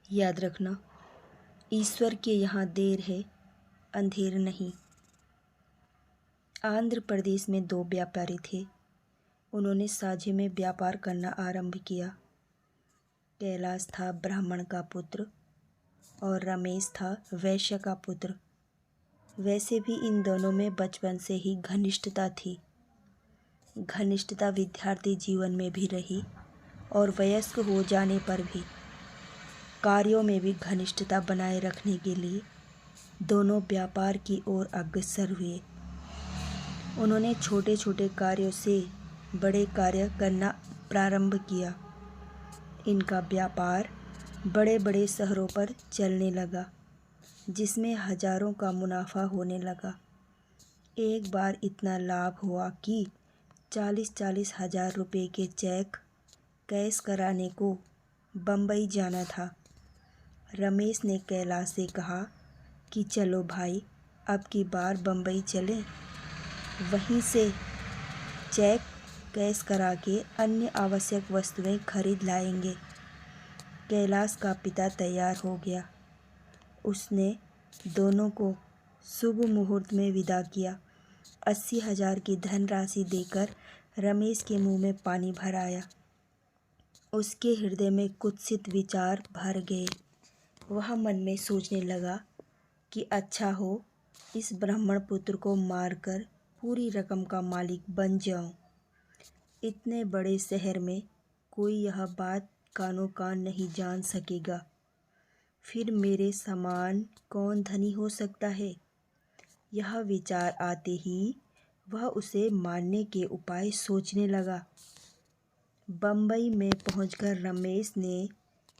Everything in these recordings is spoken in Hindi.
याद रखना, ईश्वर के यहाँ देर है, अंधेर नहीं। आंध्र प्रदेश में दो व्यापारी थे। उन्होंने साझे में व्यापार करना आरंभ किया। कैलाश था ब्राह्मण का पुत्र और रमेश था वैश्य का पुत्र। वैसे भी इन दोनों में बचपन से ही घनिष्ठता थी। घनिष्ठता विद्यार्थी जीवन में भी रही और वयस्क हो जाने पर भी। कार्यों में भी घनिष्ठता बनाए रखने के लिए दोनों व्यापार की ओर अग्रसर हुए। उन्होंने छोटे छोटे कार्यों से बड़े कार्य करना प्रारंभ किया। इनका व्यापार बड़े बड़े शहरों पर चलने लगा, जिसमें हजारों का मुनाफा होने लगा। एक बार इतना लाभ हुआ कि 40-40 हजार रुपये के चेक कैश कराने को बम्बई जाना था। रमेश ने कैलाश से कहा कि चलो भाई, अब की बार बम्बई चलें, वहीं से चेक कैश करा के अन्य आवश्यक वस्तुएं खरीद लाएंगे। कैलाश का पिता तैयार हो गया। उसने दोनों को शुभ मुहूर्त में विदा किया। 80,000 की धनराशि देकर रमेश के मुंह में पानी भर आया। उसके हृदय में कुत्सित विचार भर गए। वह मन में सोचने लगा कि अच्छा हो, इस ब्राह्मण पुत्र को मारकर पूरी रकम का मालिक बन जाऊं। इतने बड़े शहर में कोई यह बात कानो कान नहीं जान सकेगा। फिर मेरे समान कौन धनी हो सकता है। यह विचार आते ही वह उसे मारने के उपाय सोचने लगा। बम्बई में पहुंचकर रमेश ने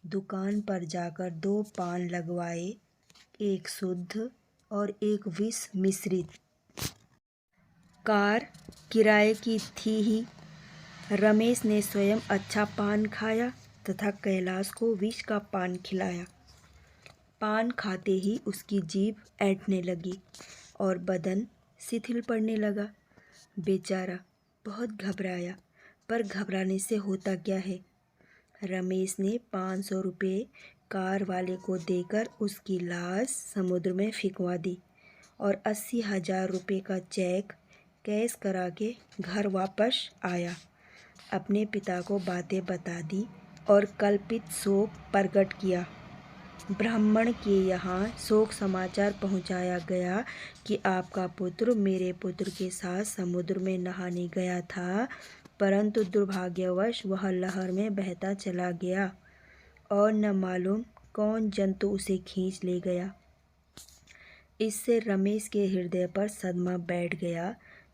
दुकान पर जाकर 2 पान लगवाए, एक शुद्ध और एक विष मिश्रित। कार किराए की थी ही। रमेश ने स्वयं अच्छा पान खाया तथा कैलाश को विष का पान खिलाया। पान खाते ही उसकी जीभ ऐंठने लगी और बदन शिथिल पड़ने लगा। बेचारा बहुत घबराया, पर घबराने से होता क्या है। रमेश ने 500 रुपये कार वाले को देकर उसकी लाश समुद्र में फिंकवा दी और 80,000 रुपये का चेक कैश करा के घर वापस आया। अपने पिता को बातें बता दी और कल्पित शोक प्रकट किया। ब्राह्मण के यहाँ शोक समाचार पहुँचाया गया कि आपका पुत्र मेरे पुत्र के साथ समुद्र में नहाने गया था, परंतु दुर्भाग्यवश वह लहर में बहता चला गया और न मालूम कौन जंतु उसे खींच ले गया। इससे रमेश के हृदय पर सदमा बैठ गया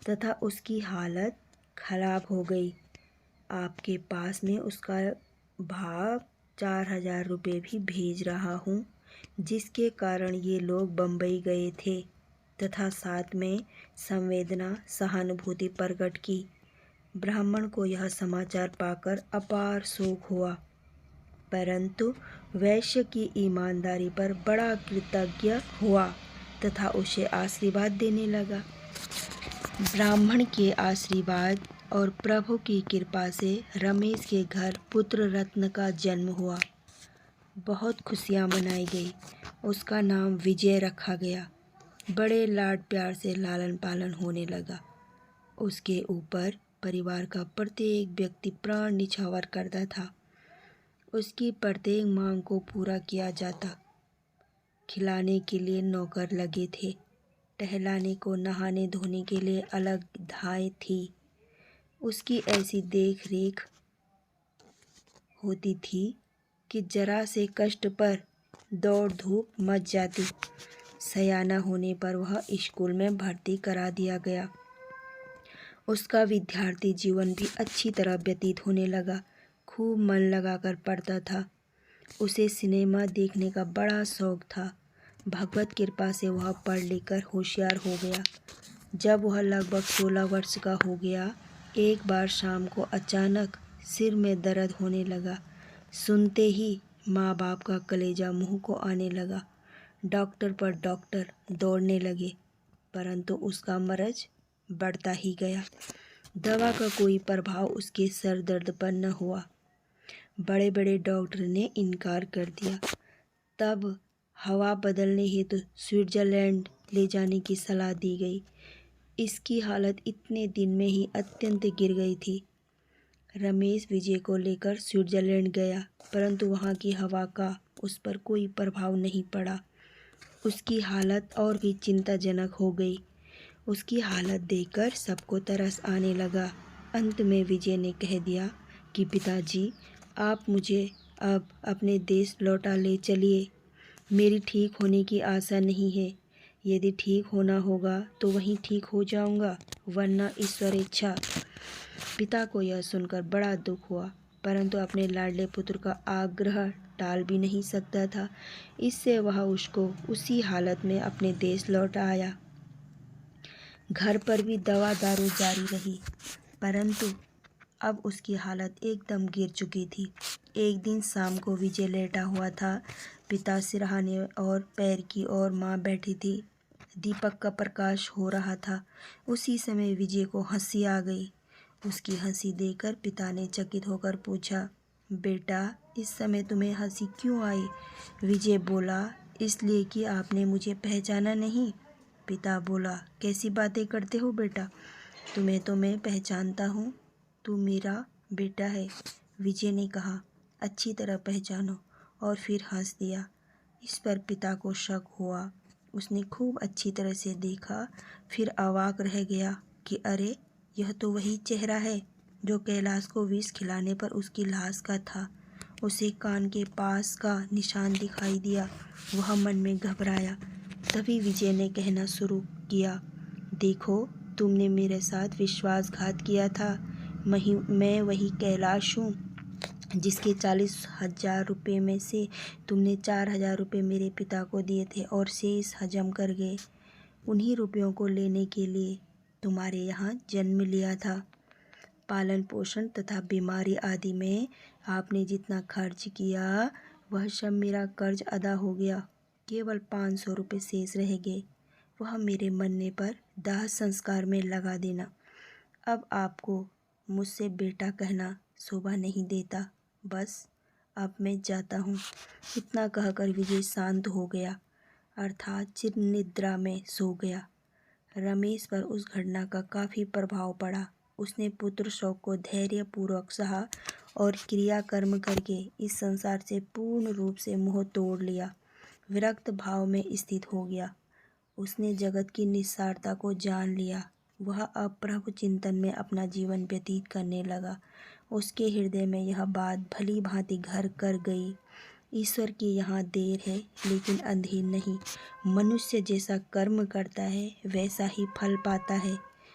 तथा उसकी हालत खराब हो गई। आपके पास में उसका भाव 4,000 रुपये भी भेज रहा हूँ, जिसके कारण ये लोग बम्बई गए थे तथा साथ में संवेदना सहानुभूति प्रकट की। ब्राह्मण को यह समाचार पाकर अपार शोक हुआ, परंतु वैश्य की ईमानदारी पर बड़ा कृतज्ञ हुआ तथा उसे आशीर्वाद देने लगा। ब्राह्मण के आशीर्वाद और प्रभु की कृपा से रमेश के घर पुत्र रत्न का जन्म हुआ। बहुत खुशियाँ मनाई गई। उसका नाम विजय रखा गया। बड़े लाड प्यार से लालन पालन होने लगा। उसके ऊपर परिवार का प्रत्येक व्यक्ति प्राण निछावर करता था। उसकी प्रत्येक मांग को पूरा किया जाता। खिलाने के लिए नौकर लगे थे, टहलाने को नहाने धोने के लिए अलग धाय थी। उसकी ऐसी देख रेख होती थी कि जरा से कष्ट पर दौड़ धूप मच जाती। सयाना होने पर वह स्कूल में भर्ती करा दिया गया। उसका विद्यार्थी जीवन भी अच्छी तरह व्यतीत होने लगा। खूब मन लगाकर पढ़ता था। उसे सिनेमा देखने का बड़ा शौक था। भगवत कृपा से वह पढ़ लिख कर होशियार हो गया। जब वह लगभग 16 वर्ष का हो गया, एक बार शाम को अचानक सिर में दर्द होने लगा। सुनते ही माँ बाप का कलेजा मुंह को आने लगा। डॉक्टर पर डॉक्टर दौड़ने लगे, परंतु उसका मर्ज बढ़ता ही गया। दवा का कोई प्रभाव उसके सर दर्द पर न हुआ। बड़े बड़े डॉक्टर ने इनकार कर दिया। तब हवा बदलने हेतु स्विट्जरलैंड ले जाने की सलाह दी गई। इसकी हालत इतने दिन में ही अत्यंत गिर गई थी। रमेश विजय को लेकर स्विट्जरलैंड गया, परंतु वहाँ की हवा का उस पर कोई प्रभाव नहीं पड़ा। उसकी हालत और भी चिंताजनक हो गई। उसकी हालत देखकर सबको तरस आने लगा। अंत में विजय ने कह दिया कि पिताजी, आप मुझे अब अपने देश लौटा ले चलिए। मेरी ठीक होने की आशा नहीं है। यदि ठीक होना होगा तो वहीं ठीक हो जाऊंगा, वरना ईश्वर इच्छा। पिता को यह सुनकर बड़ा दुख हुआ, परंतु अपने लाडले पुत्र का आग्रह टाल भी नहीं सकता था। इससे वह उसको उसी हालत में अपने देश लौट आया। घर पर भी दवा दारू जारी रही, परंतु अब उसकी हालत एकदम गिर चुकी थी। एक दिन शाम को विजय लेटा हुआ था। पिता सिरहाने और पैर की ओर माँ बैठी थी। दीपक का प्रकाश हो रहा था। उसी समय विजय को हंसी आ गई। उसकी हंसी देखकर पिता ने चकित होकर पूछा, बेटा, इस समय तुम्हें हंसी क्यों आई? विजय बोला, इसलिए कि आपने मुझे पहचाना नहीं। पिता बोला, कैसी बातें करते हो बेटा? तुम्हें तो मैं पहचानता हूँ, तू मेरा बेटा है। विजय ने कहा, अच्छी तरह पहचानो, और फिर हंस दिया। इस पर पिता को शक हुआ। उसने खूब अच्छी तरह से देखा, फिर अवाक रह गया कि अरे, यह तो वही चेहरा है जो कैलाश को विष खिलाने पर उसकी लाश का था। उसे कान के पास का निशान दिखाई दिया। वह मन में घबराया। तभी विजय ने कहना शुरू किया, देखो, तुमने मेरे साथ विश्वासघात किया था। मैं वही कैलाश हूँ जिसके 40,000 रुपये में से तुमने 4,000 रुपये मेरे पिता को दिए थे और शेष हजम कर गए। उन्हीं रुपयों को लेने के लिए तुम्हारे यहाँ जन्म लिया था। पालन पोषण तथा बीमारी आदि में आपने जितना खर्च किया, वह सब मेरा कर्ज अदा हो गया। केवल 500 रुपये शेष रह गए। वह मेरे मरने पर दाह संस्कार में लगा देना। अब आपको मुझसे बेटा कहना शोभा नहीं देता। बस अब मैं जाता हूँ। इतना कहकर विजय शांत हो गया, अर्थात चिर निद्रा में सो गया। रमेश पर उस घटना का काफ़ी प्रभाव पड़ा। उसने पुत्र शोक को धैर्यपूर्वक सहा और क्रियाकर्म करके इस संसार से पूर्ण रूप से मोह तोड़ लिया। विरक्त भाव में स्थित हो गया। उसने जगत की निस्सारता को जान लिया। वह अब प्रभु चिंतन में अपना जीवन व्यतीत करने लगा। उसके हृदय में यह बात भली भांति घर कर गई, ईश्वर की यहाँ देर है लेकिन अंधेर नहीं। मनुष्य जैसा कर्म करता है वैसा ही फल पाता है।